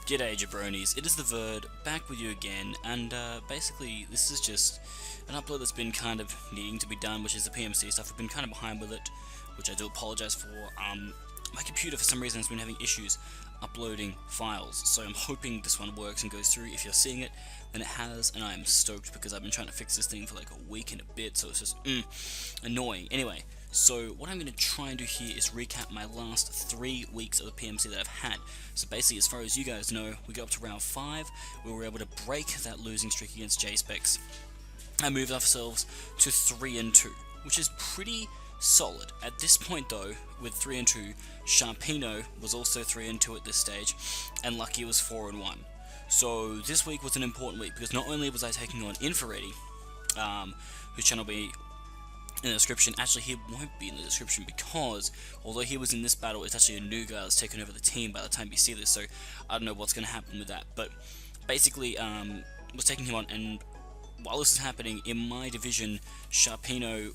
G'day jabronis, it is the Verd, back with you again, and basically this is just an upload that's been kind of needing to be done, which is the PMC stuff. I've been kind of behind with it, which I do apologize for. My computer for some reason has been having issues uploading files, so I'm hoping this one works and goes through. If you're seeing it, then it has, and I'm stoked because I've been trying to fix this thing for like a week and a bit, so it's just annoying. Anyway, so what I'm going to try and do here is recap my last 3 weeks of the PMC that I've had. So basically, as far as you guys know, we got up to round 5, we were able to break that losing streak against J-Specs, and moved ourselves to 3-2, which is pretty solid. At this point though, with 3-2, Sharpino was also 3-2 at this stage, and Lucky was 4-1. So this week was an important week, because not only was I taking on Infraready, whose channel will be in the description. Actually, he won't be in the description because although he was in this battle, it's actually a new guy that's taken over the team by the time you see this, so I don't know what's going to happen with that. But basically, was taking him on, and while this is happening, in my division, Sharpino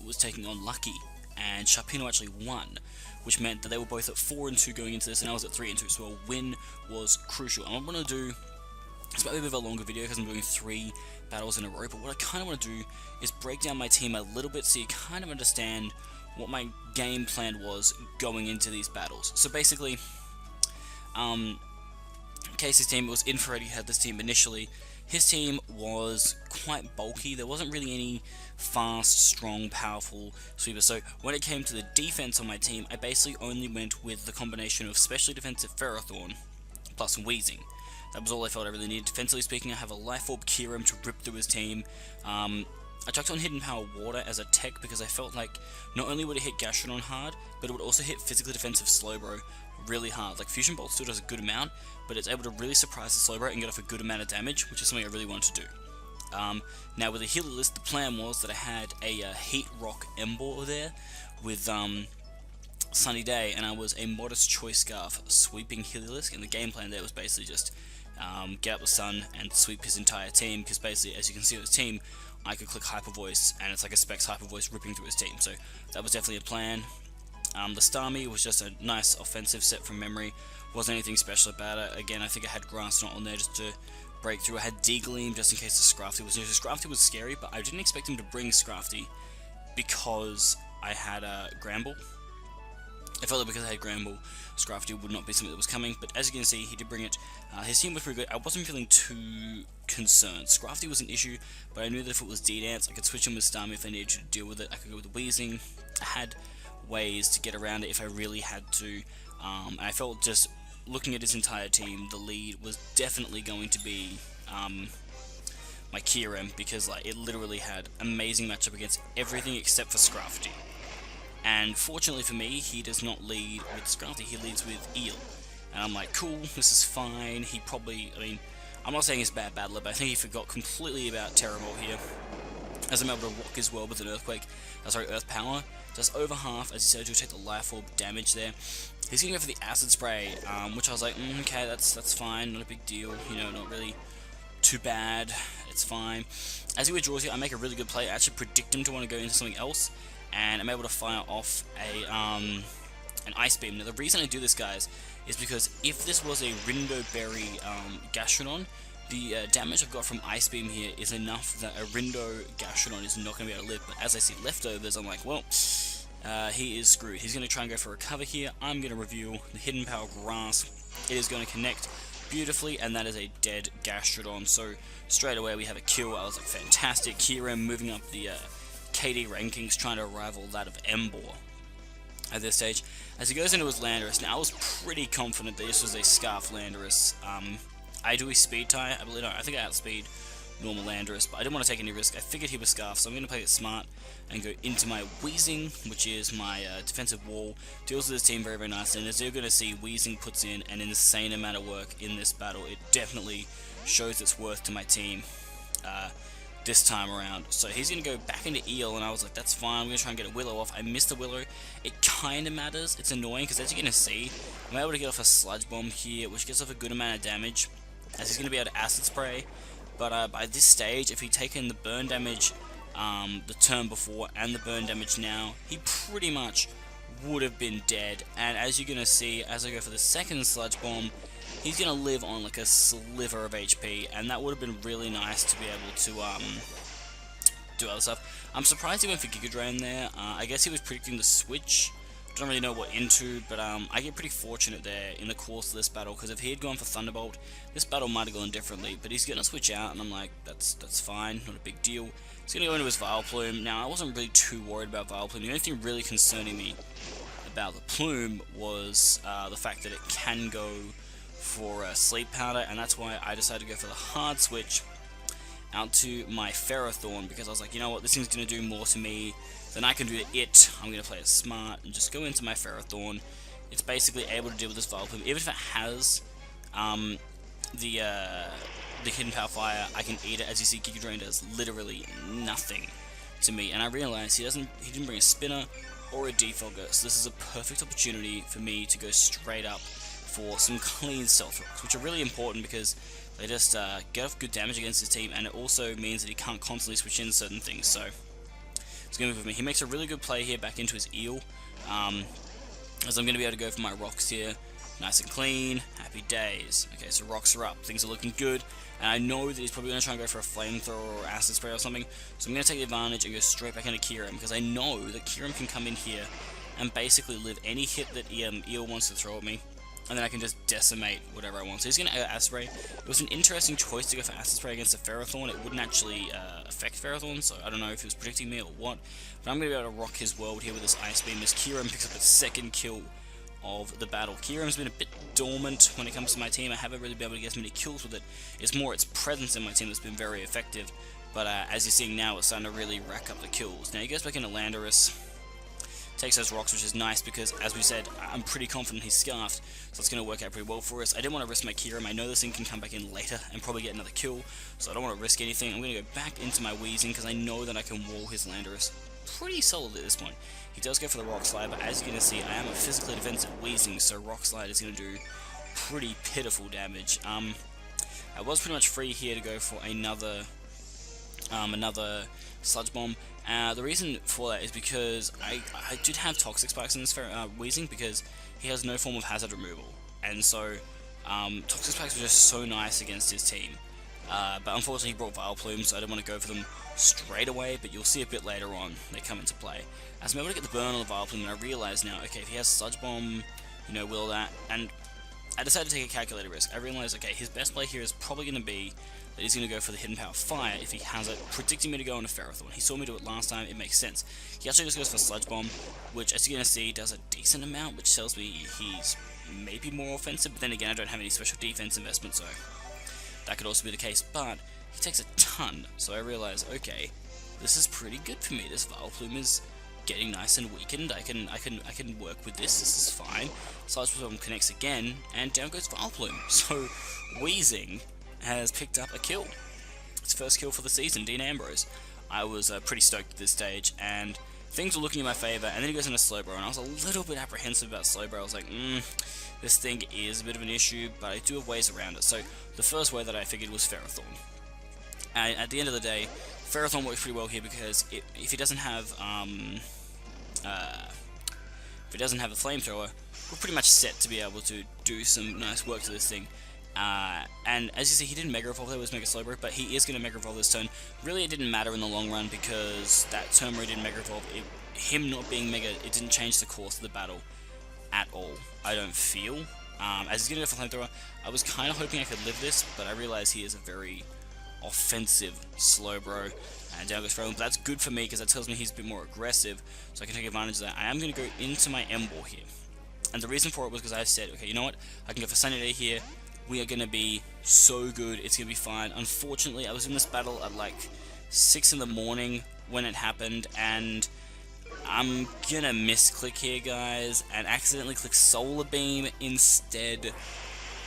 was taking on Lucky, and Sharpino actually won, which meant that they were both at 4-2 going into this, and I was at 3-2, so a win was crucial. And what I'm going to do, it's might be a bit of a longer video because I'm doing 3 battles in a row, but what I kind of want to do is break down my team a little bit so you kind of understand what my game plan was going into these battles. So basically, Casey's team was Infrared, he had this team initially. His team was quite bulky, there wasn't really any fast, strong, powerful sweepers, so when it came to the defense on my team, I basically only went with the combination of specially defensive Ferrothorn plus Wheezing. That was all I felt I really needed. Defensively speaking, I have a Life Orb Kieran to rip through his team. I chucked on Hidden Power Water as a tech because I felt like not only would it hit Gastrodon hard, but it would also hit physically defensive Slowbro really hard. Like, Fusion Bolt still does a good amount, but it's able to really surprise the Slowbro and get off a good amount of damage, which is something I really wanted to do. Now with the healer list, the plan was that I had a Heat Rock Ember there with Sunny Day, and I was a Modest Choice Scarf sweeping Heliolisk, and the game plan there was basically just get up the sun and sweep his entire team, because basically, as you can see on his team, I could click Hyper Voice, and it's like a Specs Hyper Voice ripping through his team, so that was definitely a plan. The Starmie was just a nice offensive set from memory, wasn't anything special about it. Again, I think I had Grass Knot on there just to break through. I had D-Gleam just in case the Scrafty was new. So Scrafty was scary, but I didn't expect him to bring Scrafty because I had Gramble. I felt like because I had Gramble, Scrafty would not be something that was coming, but as you can see, he did bring it. His team was pretty good. I wasn't feeling too concerned. Scrafty was an issue, but I knew that if it was D-Dance, I could switch him with Starmie if I needed to deal with it. I could go with Wheezing. I had ways to get around it if I really had to. And I felt just looking at his entire team, the lead was definitely going to be my Kieran, because like it literally had amazing matchup against everything except for Scrafty. And fortunately for me, he does not lead with Scrafty, he leads with Eel. And I'm like, cool, this is fine. He probably, I mean, I'm not saying he's a bad battler, but I think he forgot completely about Terrorbolt here, as I'm able to rock his world with an Earthquake, Earth Power. Does over half, as he said, to take the Life Orb damage there. He's going to go for the Acid Spray, which I was like, okay, that's fine, not a big deal, you know, not really too bad, it's fine. As he withdraws here, I make a really good play. I actually predict him to want to go into something else, and I'm able to fire off an Ice Beam. Now, the reason I do this, guys, is because if this was a Rindo Berry Gastrodon, the damage I've got from Ice Beam here is enough that a Rindo Gastrodon is not going to be able to live. But as I see leftovers, I'm like, well, he is screwed. He's going to try and go for a cover here. I'm going to reveal the Hidden Power Grass. It is going to connect beautifully, and that is a dead Gastrodon. So straight away we have a kill. I was like, fantastic. Kieran moving up the KD rankings, trying to rival that of Ember at this stage. As he goes into his Landorus, now I was pretty confident that this was a Scarf Landorus. I do a speed tie, I believe. No, I think I outspeed normal Landorus, but I didn't want to take any risk. I figured he was Scarf, so I'm going to play it smart and go into my Wheezing, which is my defensive wall. Deals with his team very, very nicely, and as you're going to see, Wheezing puts in an insane amount of work in this battle. It definitely shows its worth to my team this time around. So he's going to go back into Eel, and I was like, that's fine, I'm going to try and get a Willow off. I missed the Willow. It kind of matters. It's annoying, because as you're going to see, I'm able to get off a Sludge Bomb here, which gets off a good amount of damage, as he's going to be able to Acid Spray. But by this stage, if he'd taken the burn damage the turn before and the burn damage now, he pretty much would have been dead. And as you're going to see, as I go for the second Sludge Bomb, he's going to live on like a sliver of HP, and that would have been really nice to be able to do other stuff. I'm surprised he went for Giga Drain there. I guess he was predicting the switch. Don't really know what into, but I get pretty fortunate there in the course of this battle, because if he had gone for Thunderbolt, this battle might have gone differently, but he's going to switch out, and I'm like, that's fine, not a big deal. He's going to go into his Vileplume. Now, I wasn't really too worried about Vileplume. The only thing really concerning me about the Plume was the fact that it can go for Sleep Powder, and that's why I decided to go for the hard switch out to my Ferrothorn, because I was like, you know what, this thing's going to do more to me than I can do to it. I'm going to play it smart and just go into my Ferrothorn. It's basically able to deal with this Vileplume. Even if it has the Hidden Power Fire, I can eat it. As you see, Giga Drain does literally nothing to me, and I realized he didn't bring a Spinner or a Defogger, so this is a perfect opportunity for me to go straight up for some clean Stealth Rocks, which are really important because they just get off good damage against his team, and it also means that he can't constantly switch in certain things. So it's going to move with me. He makes a really good play here back into his Eel, as I'm going to be able to go for my Rocks here. Nice and clean, happy days. Okay, so Rocks are up, things are looking good, and I know that he's probably going to try and go for a Flamethrower or Acid Spray or something, so I'm going to take the advantage and go straight back into Kyurem, because I know that Kyurem can come in here and basically live any hit that Eel wants to throw at me, and then I can just decimate whatever I want. So he's going to Acid Spray. It was an interesting choice to go for Acid Spray against a Ferrothorn. It wouldn't actually affect Ferrothorn, so I don't know if he was predicting me or what, but I'm going to be able to rock his world here with this Ice Beam as Kyurem picks up its second kill of the battle. Kyurem's been a bit dormant when it comes to my team. I haven't really been able to get as many kills with it. It's more its presence in my team that's been very effective, but as you're seeing now, it's starting to really rack up the kills. Now he goes back into Landorus, takes those rocks, which is nice because, as we said, I'm pretty confident he's Scarfed, so it's going to work out pretty well for us. I didn't want to risk my Kyurem. I know this thing can come back in later and probably get another kill, so I don't want to risk anything. I'm going to go back into my Weezing because I know that I can wall his Landorus pretty solid at this point. He does go for the Rock Slide, but as you can see, I am a physically defensive Weezing, so Rock Slide is going to do pretty pitiful damage. I was pretty much free here to go for another Sludge Bomb. The reason for that is because I did have Toxic Spikes in this Weezing, because he has no form of hazard removal, and so Toxic Spikes were just so nice against his team. But unfortunately he brought Vileplume, so I didn't want to go for them straight away, but you'll see a bit later on they come into play. As I'm able to get the burn on the Vileplume, and I realise now, okay, if he has Sludge Bomb, you know, will that, and I decided to take a calculated risk. I realised, okay, his best play here is probably going to be that he's going to go for the Hidden Power Fire if he has it, predicting me to go into Ferrothorn. He saw me do it last time, it makes sense. He actually just goes for Sludge Bomb, which, as you're going to see, does a decent amount, which tells me he's maybe more offensive, but then again, I don't have any special defense investment, so that could also be the case, but he takes a ton, so I realize, okay, this is pretty good for me. This Vileplume is getting nice and weakened. I can work with this. This is fine. Sludge Bomb connects again, and down goes Vileplume. So Weezing has picked up a kill. Its first kill for the season, Dean Ambrose. I was pretty stoked at this stage, and things were looking in my favor. And then he goes into Slowbro, and I was a little bit apprehensive about Slowbro. I was like, this thing is a bit of an issue, but I do have ways around it. So the first way that I figured was Ferrothorn. And at the end of the day, Ferrothorn works pretty well here because if he doesn't have the Flamethrower, we're pretty much set to be able to do some nice work to this thing. And as you see, he didn't Mega Evolve there with Mega Slowbro, but he is going to Mega Evolve this turn. Really, it didn't matter in the long run because that turn where he didn't Mega Evolve, him not being Mega, it didn't change the course of the battle at all, I don't feel. As he's going to go for Flamethrower, I was kind of hoping I could live this, but I realized he is a very offensive Slowbro, and down goes Ferrothorn. But that's good for me because that tells me he's a bit more aggressive, so I can take advantage of that. I am going to go into my Emboar here, and the reason for it was because I said, okay, you know what, I can go for Sunny Day here. We are going to be so good, it's going to be fine. Unfortunately, I was in this battle at like 6 in the morning when it happened, and I'm gonna misclick here, guys, and accidentally click Solar Beam instead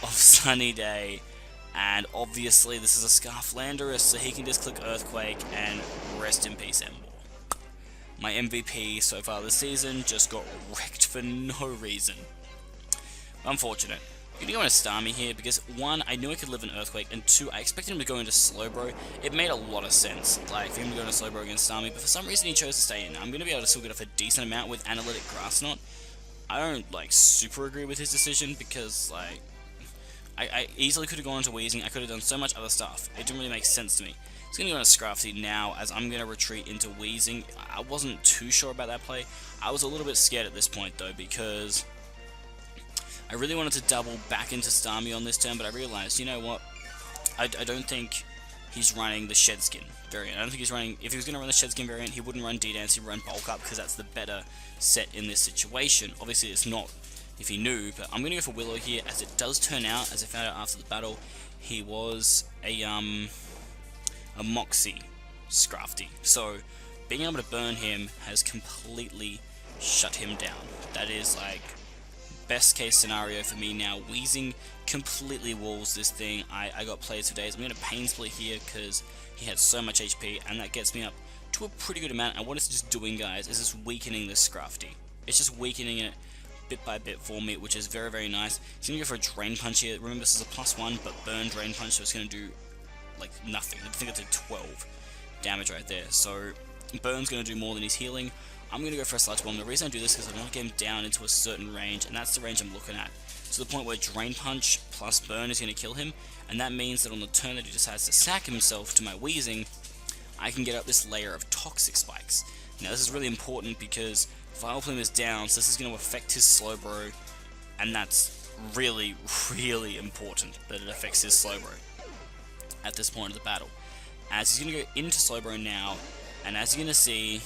of Sunny Day. And obviously this is a Scarf Landorus, so he can just click Earthquake and rest in peace, Emboar. My MVP so far this season just got wrecked for no reason. Unfortunate. I'm gonna go into Starmie here because 1, I knew I could live in Earthquake, and 2, I expected him to go into Slowbro. It made a lot of sense, like, for him to go into Slowbro against Starmie, but for some reason he chose to stay in. I'm gonna be able to still get off a decent amount with Analytic Grass Knot. I don't, like, super agree with his decision because, like, I easily could have gone into Wheezing. I could have done so much other stuff. It didn't really make sense to me. It's going to go into Scrafty now, as I'm going to retreat into Wheezing. I wasn't too sure about that play. I was a little bit scared at this point, though, because I really wanted to double back into Starmie on this turn, but I realized, you know what, I don't think he's running the Shedskin variant. I don't think he's running, if he was going to run the Shedskin variant, he wouldn't run D-Dance, he'd run Bulk Up, because that's the better set in this situation. Obviously, it's not if he knew, but I'm going to go for Willow here, as it does turn out, as I found out after the battle, he was a Moxie Scrafty. So, being able to burn him has completely shut him down. That is, like, best case scenario for me now. Wheezing completely walls this thing. I got players for days. I'm going to Pain Split here because he had so much HP, and that gets me up to a pretty good amount. And what it's just doing, guys, is just weakening this Scrafty. It's just weakening it bit by bit for me, which is very, very nice. He's going to go for a Drain Punch here. Remember, this is a +1, but burn Drain Punch, so it's going to do, like, nothing. I think it's a 12 damage right there. So, Burn's going to do more than he's healing. I'm going to go for a Sludge Bomb. The reason I do this is because I want to get him down into a certain range, and that's the range I'm looking at. To the point where Drain Punch plus Burn is going to kill him, and that means that on the turn that he decides to sack himself to my Wheezing, I can get up this layer of Toxic Spikes. Now this is really important because Vileplume is down, so this is going to affect his Slowbro, and that's really, really important that it affects his Slowbro at this point of the battle. As he's going to go into Slowbro now, and as you're going to see,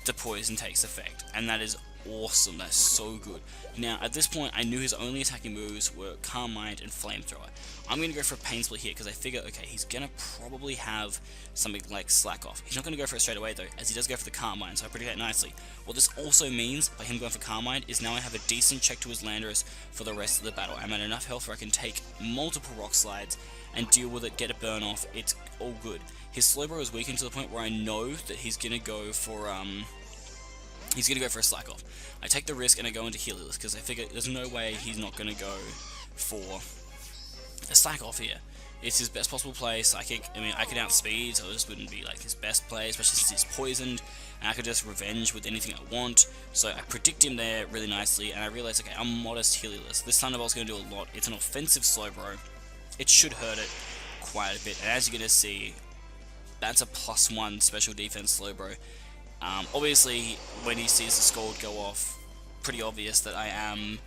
the poison takes effect, and that is awesome. That's so good. Now at this point I knew his only attacking moves were Calm Mind and Flamethrower. I'm going to go for a Pain Split here because I figure, okay, he's going to probably have something like Slack Off. He's not going to go for it straight away though, as he does go for the Calm Mind, so I predict that nicely. What this also means by him going for Calm Mind is now I have a decent check to his Landorus for the rest of the battle. I'm at enough health where I can take multiple Rock Slides and deal with it, get a burn off. It's all good. His Slowbro is weakened to the point where I know that he's going to go for a Slack Off. I take the risk and I go into Helios because I figure there's no way he's not going to go for a Slack Off here. It's his best possible play. Psychic, I mean, I could outspeed, so it just wouldn't be like his best play, especially since he's poisoned, and I could just revenge with anything I want. So I predict him there really nicely, and I realize, okay, I'm modest Helios. This Thunderbolt's going to do a lot. It's an offensive Slowbro. It should hurt it quite a bit, and as you're going to see, that's a +1 special defense Slowbro. Obviously, when he sees the Scald go off, pretty obvious that I am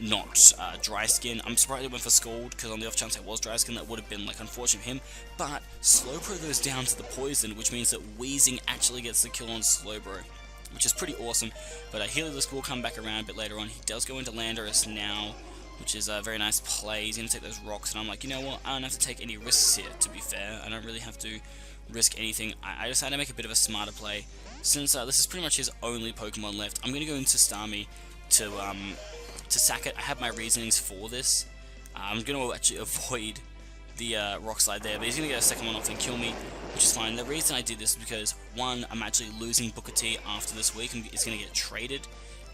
not Dry Skin. I'm surprised he went for Scald, because on the off chance I was Dry Skin, that would have been like unfortunate for him. But Slowbro goes down to the poison, which means that Wheezing actually gets the kill on Slowbro, which is pretty awesome. But Helios will come back around a bit later on. He does go into Landorus now, which is a very nice play. He's going to take those rocks, and I'm like, you know what, I don't have to take any risks here, to be fair. I don't really have to risk anything. I decided to make a bit of a smarter play. Since this is pretty much his only Pokemon left, I'm going to go into Starmie to sack it. I have my reasonings for this. I'm going to actually avoid the Rock Slide there, but he's going to get a second one off and kill me, which is fine. The reason I did this is because, one, I'm actually losing Booker T after this week, and it's going to get traded,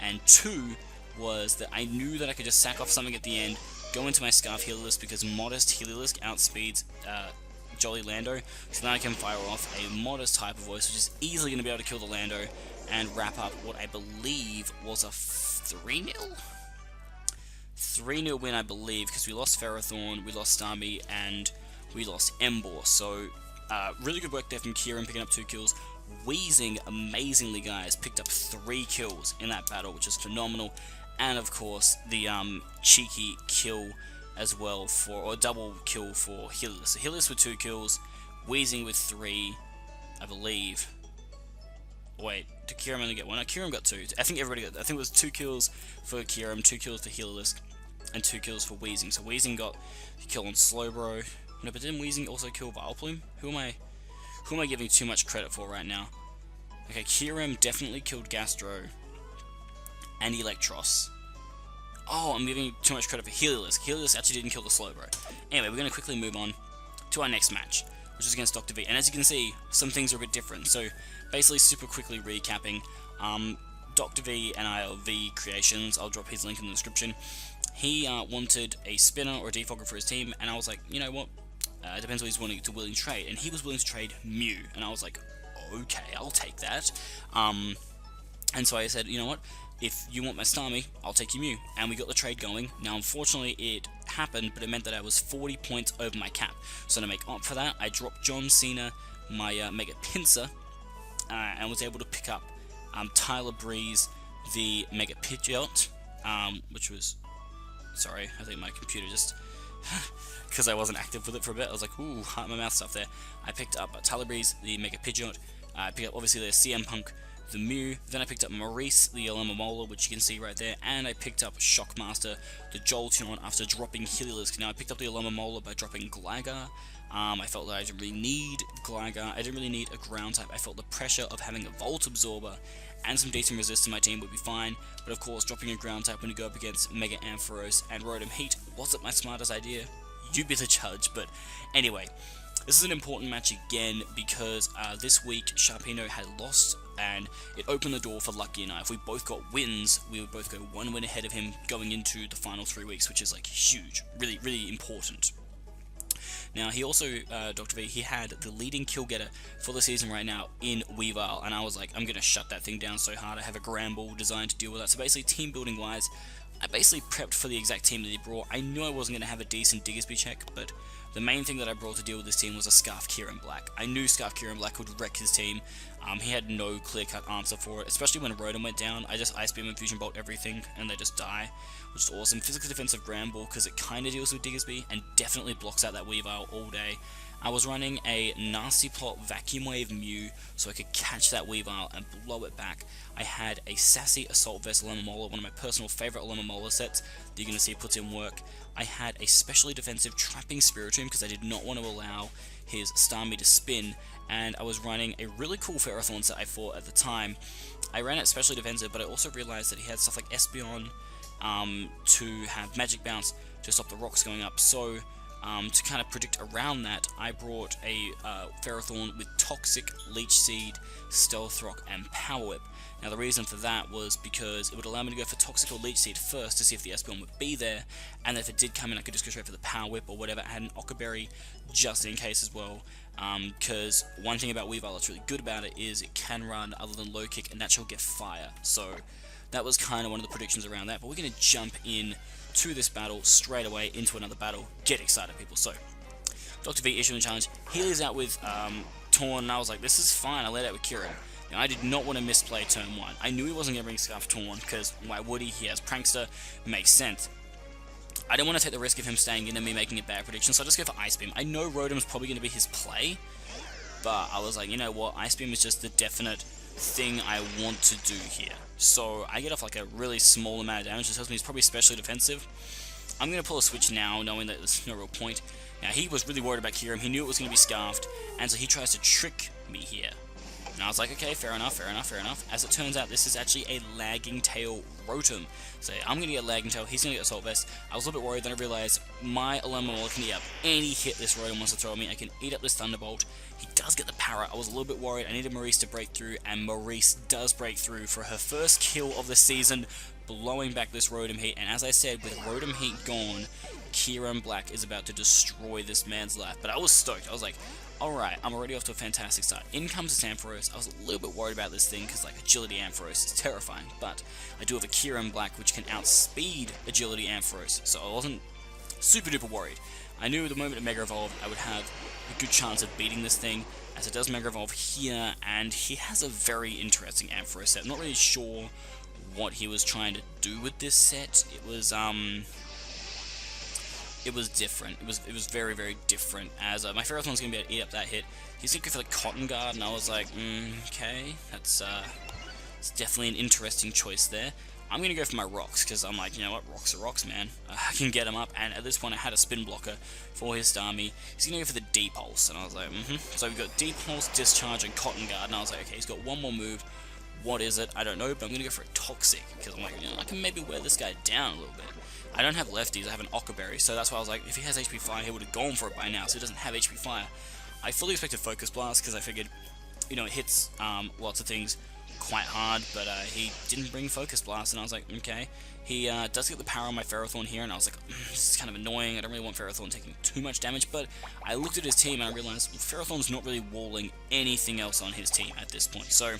and two, was that I knew that I could just sack off something at the end, go into my Scarf Helios, because modest Helios outspeeds Jolly Lando, so now I can fire off a modest Hyper Voice, which is easily going to be able to kill the Lando and wrap up what I believe was a 3-0? 3-0 win, I believe, because we lost Ferrothorn, we lost Starmie, and we lost Emboar. So, really good work there from Kieran, picking up 2 kills. Wheezing, amazingly, guys, picked up 3 kills in that battle, which is phenomenal. And, of course, the cheeky kill as well or double kill for Helios. So Helios with 2 kills, Wheezing with 3, I believe. Wait, did Kieran only get 1? No, Kieran got 2. I think everybody got, I think it was 2 kills for Kieran, 2 kills for Helios, and 2 kills for Wheezing. So Wheezing got the kill on Slowbro. No, but didn't Wheezing also kill Vileplume? Who am I giving too much credit for right now? Okay, Kieran definitely killed Gastro and Electros. Oh, I'm giving too much credit for Helios. Helios actually didn't kill the Slowbro. Anyway, we're going to quickly move on to our next match, which is against Dr. V. And as you can see, some things are a bit different. So, basically, super quickly recapping, Dr. V and I are V Creations. I'll drop his link in the description. He wanted a spinner or a defogger for his team, and I was like, you know what? It depends what he's willing to trade. And he was willing to trade Mew, and I was like, okay, I'll take that. And so I said, you know what? If you want my Starmie, I'll take your Mew. And we got the trade going. Now, unfortunately, it happened, but it meant that I was 40 points over my cap. So to make up for that, I dropped John Cena, my Mega Pincer, and was able to pick up Tyler Breeze, the Mega Pidgeot, which was... Sorry, I think my computer just... because I wasn't active with it for a bit, I was like, ooh, heart in my mouth stuff there. I picked up Tyler Breeze, the Mega Pidgeot. I picked up, obviously, the CM Punk, the Mew. Then I picked up Maurice, the Alomomola, which you can see right there. And I picked up Shockmaster, the Jolteon, after dropping Heliolisk. Now, I picked up the Alomomola by dropping Gligar. I felt that I didn't really need Gligar. I didn't really need a ground type. I felt the pressure of having a Volt Absorber and some decent resist in my team would be fine, but of course dropping a ground type when you go up against Mega Ampharos and Rotom Heat wasn't my smartest idea. You be the judge. But anyway, this is an important match again because this week Sharpedo had lost and it opened the door for Lucky and I. If we both got wins, we would both go one win ahead of him going into the final 3 weeks, which is like huge, really, really important. Now, he also, Dr. V, he had the leading kill getter for the season right now in Weavile, and I was like, I'm going to shut that thing down so hard. I have a Gramble designed to deal with that. So basically, team building wise, I basically prepped for the exact team that he brought. I knew I wasn't going to have a decent Diggersby check, but the main thing that I brought to deal with this team was a Scarf Kieran Black. I knew Scarf Kieran Black would wreck his team. He had no clear-cut answer for it, especially when Rotom went down. I just Ice Beam and Fusion Bolt everything, and they just die, which is awesome. Physical defensive Gramble, because it kind of deals with Diggersby, and definitely blocks out that Weavile all day. I was running a Nasty Plot Vacuum Wave Mew, so I could catch that Weavile and blow it back. I had a Sassy Assault Vest Alomomola, one of my personal favourite Alomomola sets that you're going to see puts in work. I had a specially defensive Trapping Spiritomb because I did not want to allow his Starmie to spin, and I was running a really cool Ferrothorn set I fought at the time. I ran it specially defensive, but I also realized that he had stuff like Espeon to have Magic Bounce to stop the rocks going up, so to kind of predict around that, I brought a Ferrothorn with Toxic, Leech Seed, Stealth Rock, and Power Whip. Now the reason for that was because it would allow me to go for Toxic or Leech Seed first to see if the Espeon would be there, and if it did come in I could just go straight for the Power Whip or whatever. I had an Occa Berry just in case as well, because one thing about Weavile that's really good about it is it can run other than Low Kick and naturally get Fire. So that was kind of one of the predictions around that, but we're going to jump in to this battle straight away into another battle. Get excited, people. So Dr. V issuing a challenge. He leaves out with Torn, and I was like, this is fine. I laid out with Kieran. Now, I did not want to misplay turn 1. I knew he wasn't going to bring Scarf Torn, because why would he? He has Prankster. Makes sense. I didn't want to take the risk of him staying in and me making a bad prediction, so I just go for Ice Beam. I know Rotom's probably going to be his play, but I was like, you know what? Ice Beam is just the definite thing I want to do here. So I get off like a really small amount of damage. This tells me he's probably specially defensive. I'm going to pull a switch now, knowing that there's no real point. Now, he was really worried about Kieran. He knew it was going to be Scarfed, and so he tries to trick me here. And I was like, okay, fair enough, fair enough, fair enough. As it turns out, this is actually a Lagging Tail Rotom. So I'm going to get Lagging Tail, he's going to get Assault Vest. I was a little bit worried, then I realized my Alomomola can eat up any hit this Rotom wants to throw at me. I can eat up this Thunderbolt. He does get the Parrot. I was a little bit worried. I needed Maurice to break through, and Maurice does break through for her first kill of the season, blowing back this Rotom Heat. And as I said, with Rotom Heat gone, Kieran Black is about to destroy this man's life. But I was stoked. I was like, alright, I'm already off to a fantastic start. In comes this Ampharos. I was a little bit worried about this thing, because like Agility Ampharos is terrifying, but I do have a Kieran Black which can outspeed Agility Ampharos, so I wasn't super duper worried. I knew the moment it Mega Evolved I would have a good chance of beating this thing, as it does Mega Evolve here, and he has a very interesting Ampharos set. I'm not really sure what he was trying to do with this set. It was different. It was very, very different. As my Ferrothorn's going to be able to eat up that hit. He's going to go for the Cotton Guard, and I was like, okay, it's definitely an interesting choice there. I'm going to go for my Rocks, because I'm like, you know what, Rocks are Rocks, man. I can get him up, and at this point I had a Spin Blocker for his Starmie. He's going to go for the Deep Pulse, and I was like, So we've got Deep Pulse, Discharge, and Cotton Guard, and I was like, okay, he's got one more move. What is it? I don't know, but I'm going to go for a Toxic, because I'm like, you know, I can maybe wear this guy down a little bit. I don't have lefties, I have an Occa Berry, so that's why I was like, if he has HP Fire, he would have gone for it by now, so he doesn't have HP Fire. I fully expected Focus Blast, because I figured, you know, it hits lots of things quite hard, but he didn't bring Focus Blast, and I was like, okay. He does get the power on my Ferrothorn here, and I was like, this is kind of annoying, I don't really want Ferrothorn taking too much damage, but I looked at his team, and I realized, well, Ferrothorn's not really walling anything else on his team at this point, so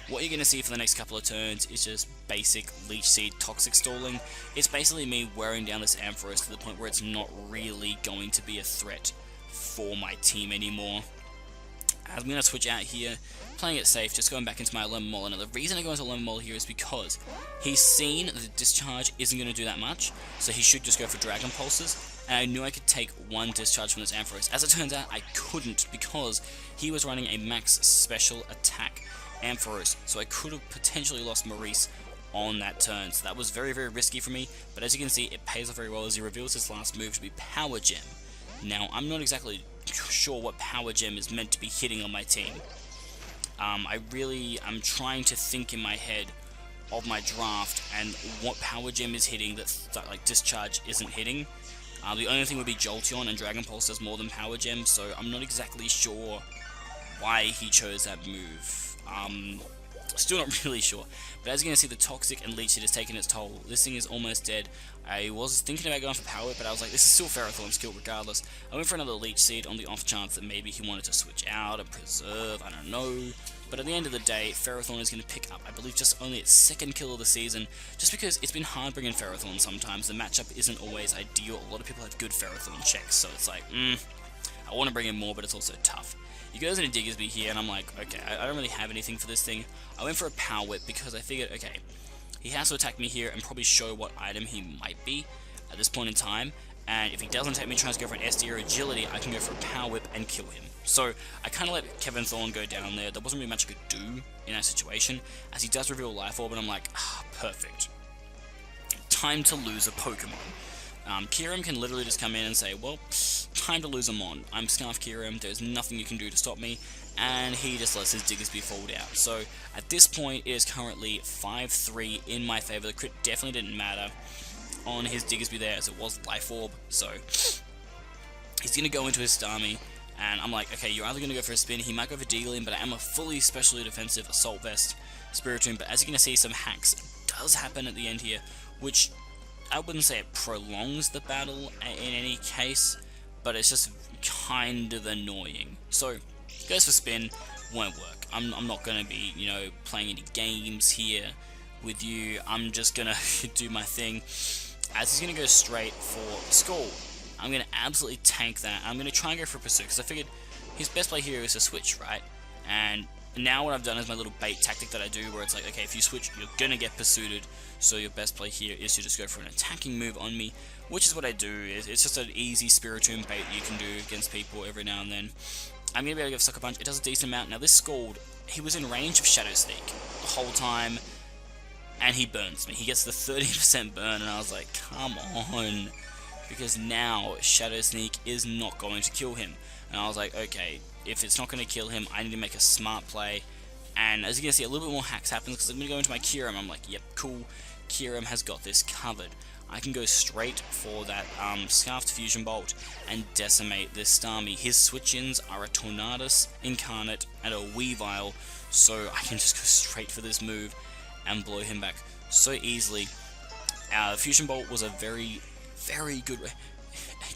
what you're going to see for the next couple of turns is just basic Leech Seed toxic stalling. It's basically me wearing down this Ampharos to the point where it's not really going to be a threat for my team anymore. I'm going to switch out here, playing it safe, just going back into my Lemon Mole. And the reason I go into Lemon Mole here is because he's seen that the Discharge isn't going to do that much, so he should just go for Dragon Pulses, and I knew I could take one Discharge from this Ampharos. As it turns out, I couldn't, because he was running a max special attack Ampharos, so I could have potentially lost Maurice on that turn. So that was very, very risky for me, but as you can see, it pays off very well as he reveals his last move to be Power Gem. Now, I'm not exactly sure what Power Gem is meant to be hitting on my team. I'm trying to think in my head of my draft and what Power Gem is hitting that like Discharge isn't hitting. The only thing would be Jolteon, and Dragon Pulse does more than Power Gem, so I'm not exactly sure why he chose that move. Still not really sure. But as you're going to see, the Toxic and Leech Seed has taken its toll. This thing is almost dead. I was thinking about going for Power Whip, but I was like, this is still Ferrothorn's kill regardless. I went for another Leech Seed on the off chance that maybe he wanted to switch out and preserve, I don't know. But at the end of the day, Ferrothorn is going to pick up, I believe, just only its second kill of the season, just because it's been hard bringing Ferrothorn sometimes. The matchup isn't always ideal. A lot of people have good Ferrothorn checks, so it's like, I want to bring in more, but it's also tough. He goes into Diggersby here, and I'm like, okay, I don't really have anything for this thing. I went for a Power Whip because I figured, okay, he has to attack me here and probably show what item he might be at this point in time. And if he doesn't take me, tries to go for an SD or Agility, I can go for a Power Whip and kill him. So I kind of let Kevin Thorne go down there. There wasn't really much I could do in that situation, as he does reveal Life Orb, and I'm like, perfect. Time to lose a Pokemon. Kyurem can literally just come in and say, well, time to lose a Mon. I'm Scarf Kyurem, there's nothing you can do to stop me, and he just lets his Diggersby fall down. So at this point, it is currently 5-3 in my favor. The crit definitely didn't matter on his Diggersby there, as it was Life Orb. So he's going to go into his Starmie, and I'm like, okay, you're either going to go for a spin, he might go for Dealing, but I am a fully specially defensive Assault Vest Spiritomb. But as you're going to see, some hacks does happen at the end here, which I wouldn't say it prolongs the battle in any case, but it's just kind of annoying. So, goes for spin, won't work. I'm not going to be, playing any games here with you. I'm just going to do my thing, as he's going to go straight for Scald. I'm going to absolutely tank that. I'm going to try and go for Pursue, because I figured his best play here is to switch, right? And now what I've done is my little bait tactic that I do, where it's like, okay, if you switch, you're going to get pursued, so your best play here is to just go for an attacking move on me, which is what I do. It's just an easy Spiritomb bait you can do against people every now and then. I'm going to be able to give Sucker Punch. It does a decent amount. Now this Scald, he was in range of Shadow Sneak the whole time, and he burns me. He gets the 30% burn, and I was like, come on, because now Shadow Sneak is not going to kill him. And I was like, okay, if it's not going to kill him, I need to make a smart play. And as you can see, a little bit more hacks happens, because I'm going to go into my Kyurem. I'm like, yep, cool, Kyurem has got this covered. I can go straight for that Scarfed Fusion Bolt and decimate this Starmie. His switch-ins are a Tornadus, Incarnate, and a Weavile, so I can just go straight for this move and blow him back so easily. Fusion Bolt was a very, very good...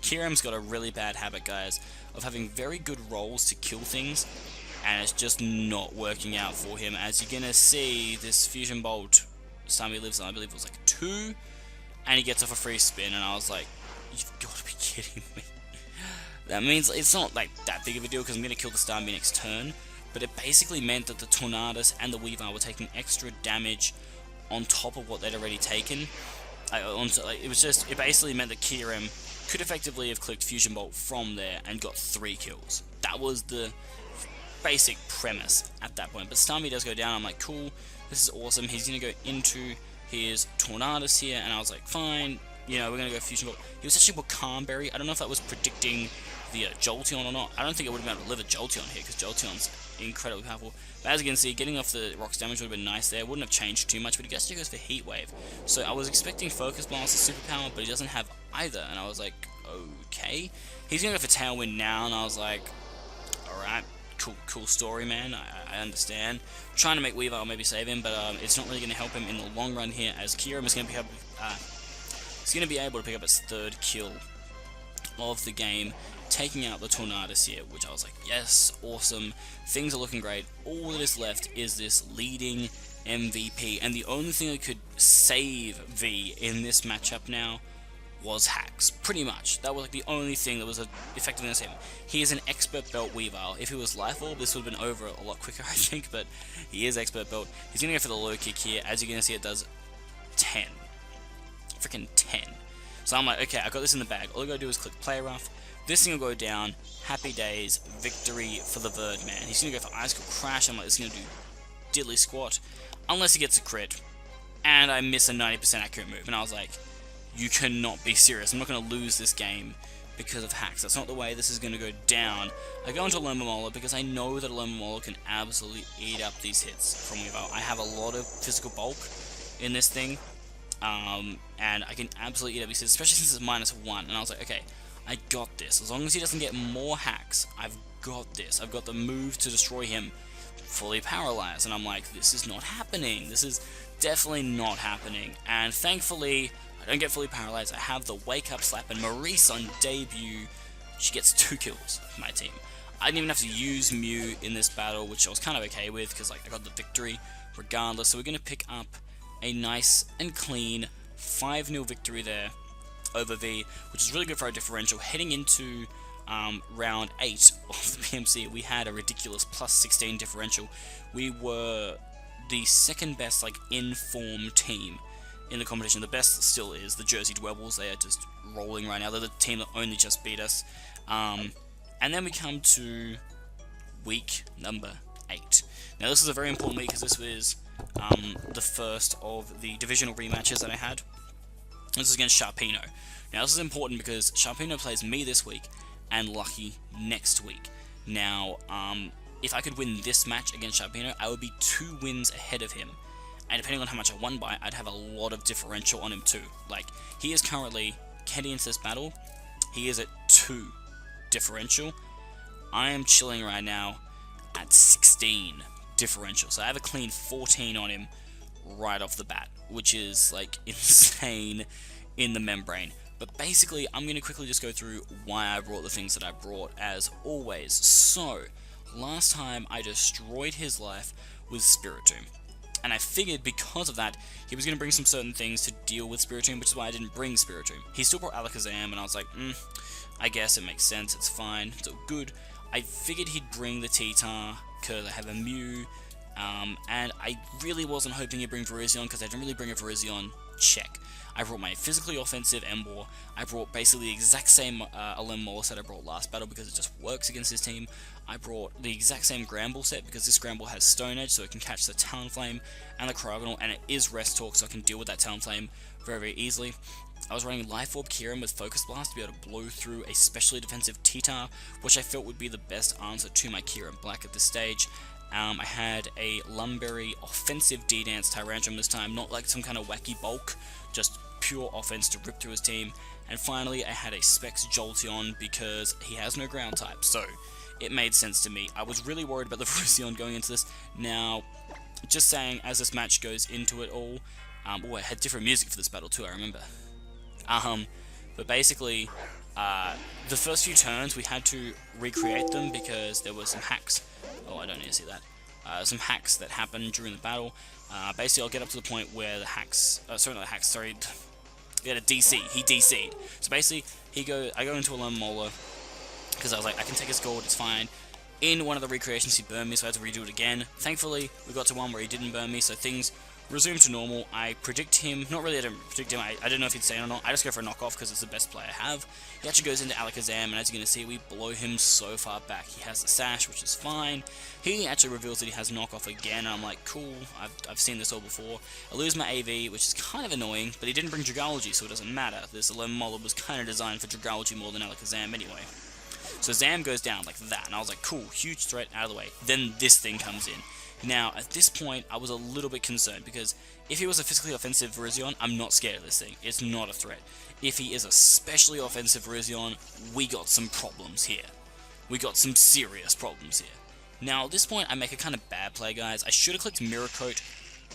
Kyurem's got a really bad habit, guys, of having very good rolls to kill things, and it's just not working out for him. As you're gonna see, this Fusion Bolt, Starmie lives on, I believe it was like 2, and he gets off a free spin, and I was like, you've got to be kidding me. That means it's not like that big of a deal, because I'm gonna kill the Starmie next turn, but it basically meant that the Tornadus and the Weavile were taking extra damage on top of what they'd already taken. It basically meant that Kyurem could effectively have clicked Fusion Bolt from there and got 3 kills. That was the basic premise at that point. But Starmie does go down. I'm like, cool, this is awesome. He's going to go into his Tornadus here, and I was like, fine, we're going to go Fusion Bolt. He was actually Bokamberry. I don't know if that was predicting the Jolteon or not. I don't think it would have been able to live a Jolteon here, because Jolteon's incredibly powerful. But as you can see, getting off the Rock's damage would have been nice there. Wouldn't have changed too much, but he actually goes for Heat Wave. So I was expecting Focus Blast as superpower, but he doesn't have either, and I was like, okay. He's going to go for Tailwind now, and I was like, alright, cool story, man. I understand. I'm trying to make Weavile maybe save him, but it's not really going to help him in the long run here, as Kyurem is going to be able to pick up his 3rd kill of the game, taking out the Tornadus here, which I was like, yes, awesome, things are looking great. All that is left is this leading MVP, and the only thing that could save V in this matchup now was hacks, pretty much. That was like the only thing that was effective against him. He is an expert belt Weavile. If he was Life Orb, this would have been over a lot quicker, I think, but he is expert belt. He's gonna go for the low kick here. As you're gonna see, it does 10. Freaking 10. So I'm like, okay, I got this in the bag. All I gotta do is click play rough. This thing will go down. Happy days, victory for the Bird Man. He's gonna go for Ice Cold Crash. I'm like, this is gonna do diddly squat, unless he gets a crit, and I miss a 90% accurate move. And I was like, you cannot be serious. I'm not going to lose this game because of hacks. That's not the way this is going to go down. I go into Alomomola because I know that Alomomola can absolutely eat up these hits from Weavile. I have a lot of physical bulk in this thing, and I can absolutely eat up these hits, especially since it's -1. And I was like, okay, I got this. As long as he doesn't get more hacks, I've got this. I've got the move to destroy him fully paralyzed. And I'm like, this is not happening. This is definitely not happening. And thankfully, I don't get fully paralyzed. I have the wake up slap, and Maurice on debut, she gets 2 kills for my team. I didn't even have to use Mew in this battle, which I was kind of okay with because like I got the victory regardless. So we're going to pick up a nice and clean 5-0 victory there over V, which is really good for our differential. Heading into round 8 of the PMC, we had a ridiculous +16 differential. We were the second best like in-form team in the competition. The best still is the Jersey Dwebbles. They are just rolling right now. They're the team that only just beat us. And then we come to week number 8. Now this is a very important week because this was the first of the divisional rematches that I had. This is against Sharpeeno. Now this is important because Sharpeeno plays me this week and Lucky next week. Now, if I could win this match against Sharpeeno, I would be 2 wins ahead of him. And depending on how much I won by, I'd have a lot of differential on him too. Like, he is currently, heading into this battle, he is at 2 differential. I am chilling right now at 16 differential. So I have a clean 14 on him right off the bat, which is like insane in the membrane. But basically, I'm going to quickly just go through why I brought the things that I brought as always. So, last time I destroyed his life with Spiritomb. And I figured because of that, he was going to bring some certain things to deal with Spiritomb, which is why I didn't bring Spiritomb. He still brought Alakazam, and I was like, I guess it makes sense, it's fine, it's all good. I figured he'd bring the T-Tar, because I have a Mew, and I really wasn't hoping he'd bring Virizion, because I didn't really bring a Virizion check. I brought my physically offensive Emboar. I brought basically the exact same Alomomola set I brought last battle because it just works against his team. I brought the exact same Gramble set because this Gramble has Stone Edge, so it can catch the Talonflame and the Cryogonal, and it is Rest Talk, so I can deal with that Talonflame very, very easily. I was running Life Orb Kieran with Focus Blast to be able to blow through a specially defensive T-Tar, which I felt would be the best answer to my Kieran Black at this stage. I had a Lumberry offensive D-Dance Tyrantrum this time, not like some kind of wacky bulk, just pure offense to rip through his team. And finally, I had a Specs Jolteon because he has no ground type, so it made sense to me. I was really worried about the Virizion going into this. Now, just saying, as this match goes into it all, oh, I had different music for this battle too, I remember. But basically, the first few turns we had to recreate them because there were some hacks. Oh, I don't need to see that. Some hacks that happened during the battle. Basically, I'll get up to the point where the hacks, sorry, not the hacks, sorry, he had a DC, he DC'd. So basically, I go into a Alomomola, because I was like, I can take his gold, it's fine. In one of the recreations, he burned me, so I had to redo it again. Thankfully, we got to one where he didn't burn me, so things resumed to normal. I predict him, not really, I don't predict him, I don't know if he'd stay or not. I just go for a knockoff because it's the best play I have. He actually goes into Alakazam, and as you're going to see, we blow him so far back. He has the Sash, which is fine. He actually reveals that he has knockoff again, and I'm like, cool, I've seen this all before. I lose my AV, which is kind of annoying, but he didn't bring Dragology, so it doesn't matter. This Alomomola was kind of designed for Dragology more than Alakazam anyway. So Zam goes down like that, and I was like, cool, huge threat out of the way. Then this thing comes in. Now, at this point, I was a little bit concerned, because if he was a physically offensive Virizion, I'm not scared of this thing. It's not a threat. If he is a specially offensive Virizion, we got some problems here. We got some serious problems here. Now, at this point, I make a kind of bad play, guys. I should have clicked Mirror Coat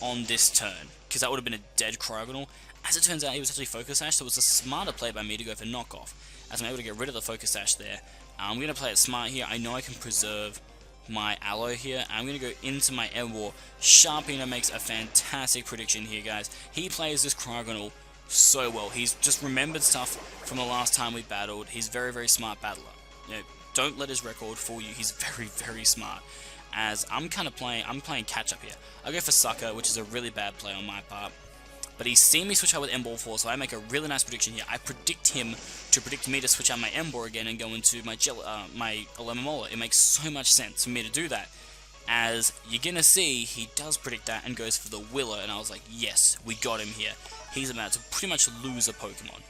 on this turn, because that would have been a dead Cryogonal, As it turns out, he was actually Focus Sash, so it was a smarter play by me to go for Knockoff, as I'm able to get rid of the Focus Sash there. I'm going to play it smart here. I know I can preserve my Aloe here. I'm going to go into my Emboar. Sharpener makes a fantastic prediction here, guys. He plays this Cryogonal so well. He's just remembered stuff from the last time we battled. He's very, very smart battler. You know, don't let his record fool you. He's very, very smart. As I'm playing catch up here. I go for Sucker, which is a really bad play on my part. But he's seen me switch out with Emboar 4, so I make a really nice prediction here. I predict him to predict me to switch out my Emboar again and go into my Alomomola. It makes so much sense for me to do that. As you're gonna see, he does predict that and goes for the Willow, and I was like, yes, we got him here. He's about to pretty much lose a Pokemon.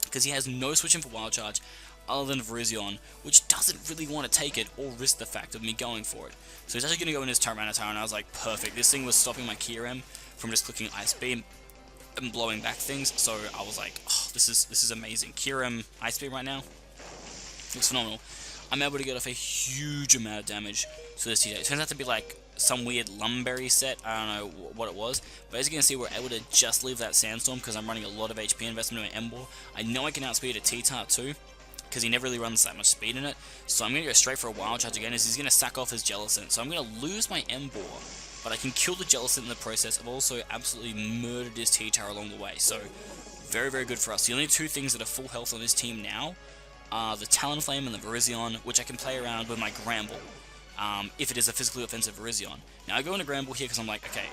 Because he has no switching for Wild Charge other than Virizion, which doesn't really want to take it or risk the fact of me going for it. So he's actually going to go in his Tyranitar, and I was like, perfect. This thing was stopping my Kyurem from just clicking Ice Beam and blowing back things, so I was like, oh, this is amazing. Kyurem Ice Beam right now looks phenomenal. I'm able to get off a huge amount of damage to this TJ. It turns out to be like some weird Lumberry set, I don't know what it was, but as you can see, we're able to just leave that Sandstorm because I'm running a lot of HP investment in my Emboar. I know I can outspeed a T-Tart too, because he never really runs that much speed in it, so I'm going to go straight for a Wild Charge again, as he's going to sack off his Jellicent. So I'm going to lose my Emboar, but I can kill the Jellicent in the process. I've also absolutely murdered his T-Tar along the way, so very, very good for us. The only two things that are full health on this team now are the Talonflame and the Virizion, which I can play around with my Gramble, if it is a physically offensive Virizion. Now I go into Gramble here because I'm like, okay,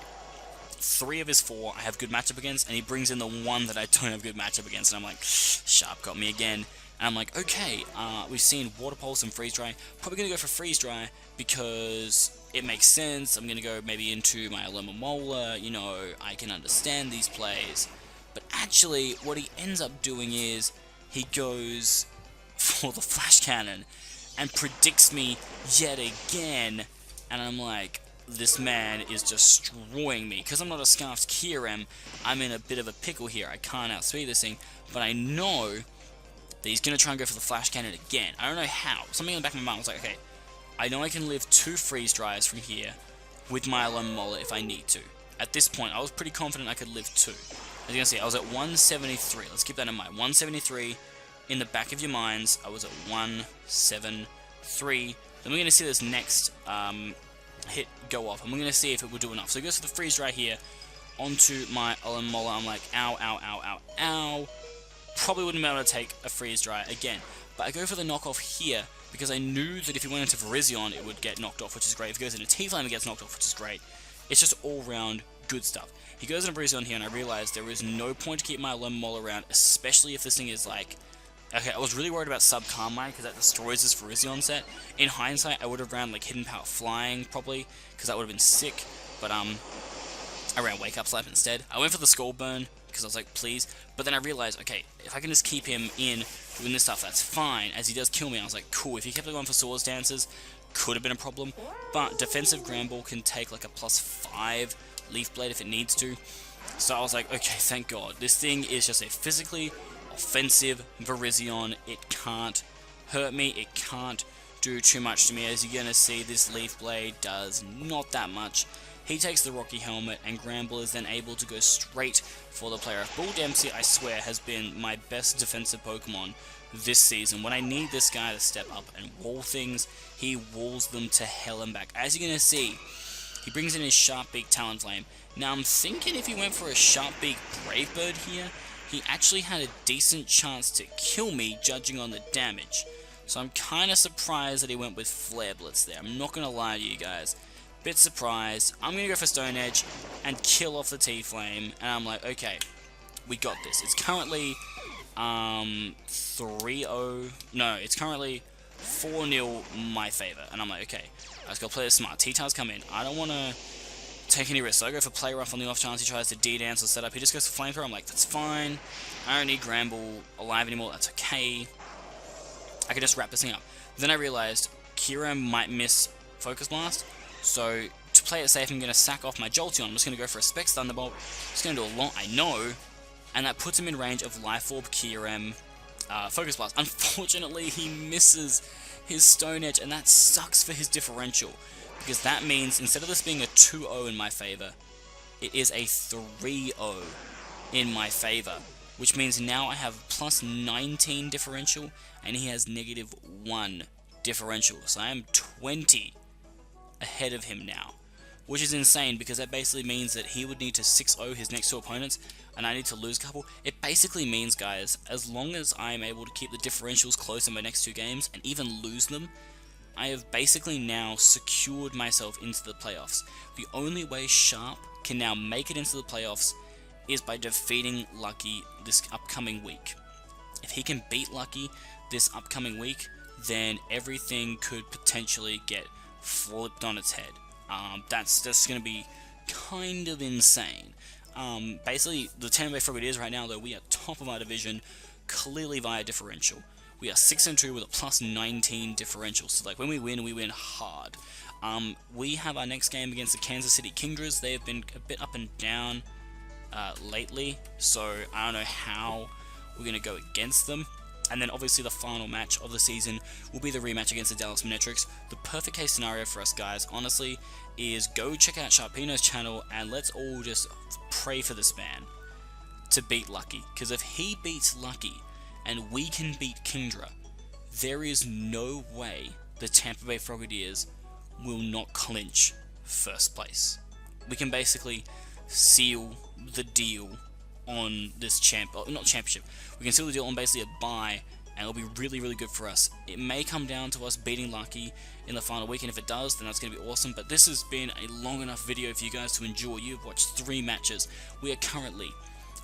3 of his 4 I have good matchup against, and he brings in the 1 that I don't have good matchup against, and I'm like, Sharp got me again. And I'm like, okay, we've seen Water Pulse and Freeze Dry. Probably going to go for Freeze Dry because it makes sense. I'm going to go maybe into my Alomomola, you know, I can understand these plays. But actually, what he ends up doing is he goes for the Flash Cannon and predicts me yet again. And I'm like, this man is destroying me. Because I'm not a Scarfed Kyurem, I'm in a bit of a pickle here. I can't outspeed this thing, but I know that he's going to try and go for the Flash Cannon again. I don't know how. Something in the back of my mind was like, okay, I know I can live 2 Freeze Dries from here with my Alomomola if I need to. At this point, I was pretty confident I could live 2. As you can see, I was at 173. Let's keep that in mind. 173 in the back of your minds. I was at 173. Then we're going to see this next hit go off, and we're going to see if it will do enough. So he goes for the Freeze Dry here onto my Alomomola. I'm like, ow, ow, ow, ow, ow. Probably wouldn't be able to take a Freeze Dry again, but I go for the knockoff here because I knew that if he went into Virizion it would get knocked off, which is great. If he goes into T-Flame it gets knocked off, which is great. It's just all round good stuff. He goes into Virizion here and I realized there is no point to keep my Alomomola around, especially if this thing is like, okay, I was really worried about Sub Carmine because that destroys this Virizion set. In hindsight I would have ran like Hidden Power Flying probably, because that would have been sick, but I ran Wake Up Slap instead. I went for the Skull Burn because I was like, please. But then I realized, okay, if I can just keep him in doing this stuff, that's fine. As he does kill me, I was like, cool. If he kept going for Swords Dances, could have been a problem. But Defensive Gramble can take like a +5 Leaf Blade if it needs to. So I was like, okay, thank God. This thing is just a physically offensive Virizion. It can't hurt me. It can't do too much to me. As you're going to see, this Leaf Blade does not that much. He takes the Rocky Helmet, and Gramble is then able to go straight for the player. Bull Dempsey, I swear, has been my best defensive Pokemon this season. When I need this guy to step up and wall things, he walls them to hell and back. As you're going to see, he brings in his Sharp Beak Talonflame. Now, I'm thinking if he went for a Sharp Beak Brave Bird here, he actually had a decent chance to kill me, judging on the damage. So I'm kind of surprised that he went with Flare Blitz there. I'm not going to lie to you guys. Bit surprised. I'm going to go for Stone Edge and kill off the T-Flame. And I'm like, okay, we got this. It's currently 3-0. No, it's currently 4-0 my favor. And I'm like, okay, I just got to play this smart. T-Tars come in. I don't want to take any risks. So I go for Play Rough on the off chance he tries to D-Dance or set up. He just goes for Flamethrower. I'm like, that's fine. I don't need Gramble alive anymore. That's okay. I can just wrap this thing up. Then I realized Kyurem might miss Focus Blast. So, to play it safe, I'm going to sack off my Jolteon. I'm just going to go for a Specs Thunderbolt. It's going to do a lot, I know, and that puts him in range of Life Orb, Kyurem, Focus Blast. Unfortunately, he misses his Stone Edge, and that sucks for his differential, because that means, instead of this being a 2-0 in my favor, it is a 3-0 in my favor, which means now I have plus 19 differential and he has negative 1 differential. So I am 20 ahead of him now, which is insane because that basically means that he would need to 6-0 his next 2 opponents and I need to lose a couple. It basically means, guys, as long as I'm able to keep the differentials close in my next 2 games and even lose them, I have basically now secured myself into the playoffs. The only way Sharp can now make it into the playoffs is by defeating Lucky this upcoming week. If he can beat Lucky this upcoming week, then everything could potentially get flipped on its head. That's going to be kind of insane. Basically, the Tampa Bay Frogadiers right now, though, we are top of our division, clearly via differential. We are 6-2 with a plus 19 differential, so like when we win hard. We have our next game against the Kansas City Kingdras. They have been a bit up and down lately, so I don't know how we're going to go against them. And then obviously the final match of the season will be the rematch against the Dallas Manetrics. The perfect case scenario for us, guys, honestly, is go check out Sharpino's channel and let's all just pray for this man to beat Lucky. Because if he beats Lucky and we can beat Kingdra, there is no way the Tampa Bay Frogadiers will not clinch first place. We can basically seal the deal on this not championship. We can seal the deal on basically a bye, and it'll be really, really good for us. It may come down to us beating Lucky in the final week, and if it does, then that's going to be awesome. But this has been a long enough video for you guys to enjoy. You've watched 3 matches. We are currently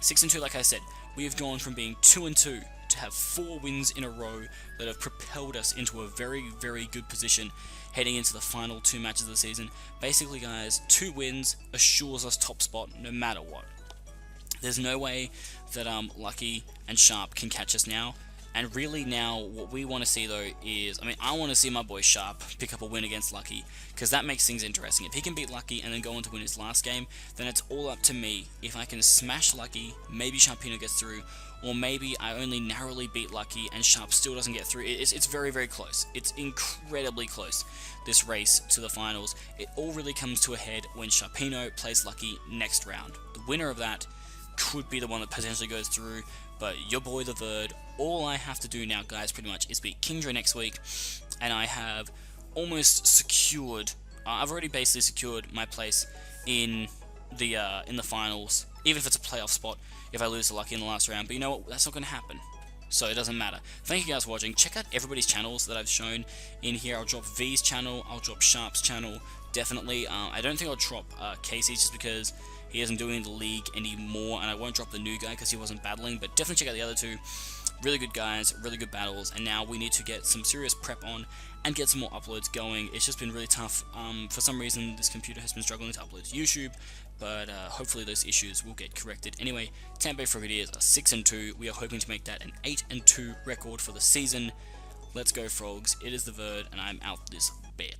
6-2, like I said. We have gone from being 2-2 to have 4 wins in a row that have propelled us into a very, very good position heading into the final 2 matches of the season. Basically, guys, 2 wins assures us top spot no matter what. There's no way that Lucky and Sharp can catch us now. And really now, what we want to see though is, I want to see my boy Sharp pick up a win against Lucky, because that makes things interesting. If he can beat Lucky and then go on to win his last game, then it's all up to me. If I can smash Lucky, maybe Sharpino gets through, or maybe I only narrowly beat Lucky and Sharp still doesn't get through. It's very, very close. It's incredibly close, this race to the finals. It all really comes to a head when Sharpino plays Lucky next round. The winner of that could be the one that potentially goes through, but your boy the Verd, all I have to do now, guys, pretty much is beat Kingdra next week, and I have almost secured, I've already basically secured my place in the finals, even if it's a playoff spot, if I lose to Lucky in the last round. But you know what, that's not going to happen, so it doesn't matter. Thank you guys for watching. Check out everybody's channels that I've shown in here. I'll drop V's channel, I'll drop Sharp's channel, definitely. I don't think I'll drop Casey's just because he isn't doing the league anymore, and I won't drop the new guy because he wasn't battling, but definitely check out the other 2. Really good guys, really good battles, and now we need to get some serious prep on and get some more uploads going. It's just been really tough. For some reason, this computer has been struggling to upload to YouTube, but hopefully those issues will get corrected. Anyway, Tampa Bay Frogadiers are 6-2. We are hoping to make that an 8-2 record for the season. Let's go, Frogs. It is the Verd, and I'm out this bitch.